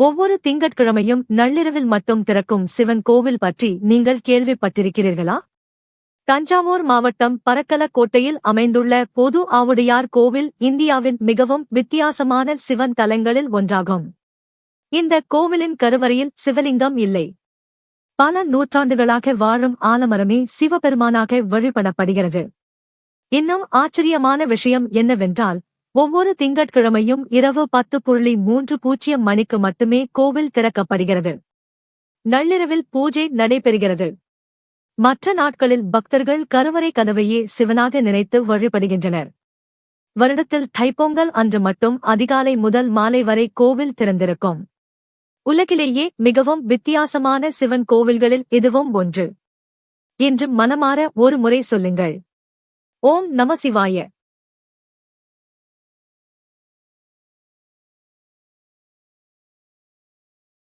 ஒவ்வொரு திங்கட்கிழமையும் நள்ளிரவில் மட்டும் திறக்கும் சிவன் கோவில் பற்றி நீங்கள் கேள்விப்பட்டிருக்கிறீர்களா? தஞ்சாவூர் மாவட்டம் பரக்கலக்கோட்டையில் அமைந்துள்ள பொது ஆவுடையார் கோவில் இந்தியாவின் மிகவும் வித்தியாசமான சிவன் தலங்களில் ஒன்றாகும். இந்த கோவிலின் கருவறையில் சிவலிங்கம் இல்லை. பல நூற்றாண்டுகளாக வாழும் ஆலமரமே சிவபெருமானாக வழிபடப்படுகிறது. இன்னும் ஆச்சரியமான விஷயம் என்னவென்றால், ஒவ்வொரு திங்கட்கிழமையும் இரவு 10:30 மணிக்கு மட்டுமே கோவில் திறக்கப்படுகிறது. நள்ளிரவில் பூஜை நடைபெறுகிறது. மற்ற நாட்களில் பக்தர்கள் கருவறை கதவையே சிவனாக நினைத்து வழிபடுகின்றனர். வருடத்தில் தைப்பொங்கல் அன்று மட்டும் அதிகாலை முதல் மாலை வரை கோவில் திறந்திருக்கும். உலகிலேயே மிகவும் வித்தியாசமான சிவன் கோவில்களில் இதுவும் ஒன்று. இன்று மனமார ஒரு முறை சொல்லுங்கள். ஓம் நம சிவாய.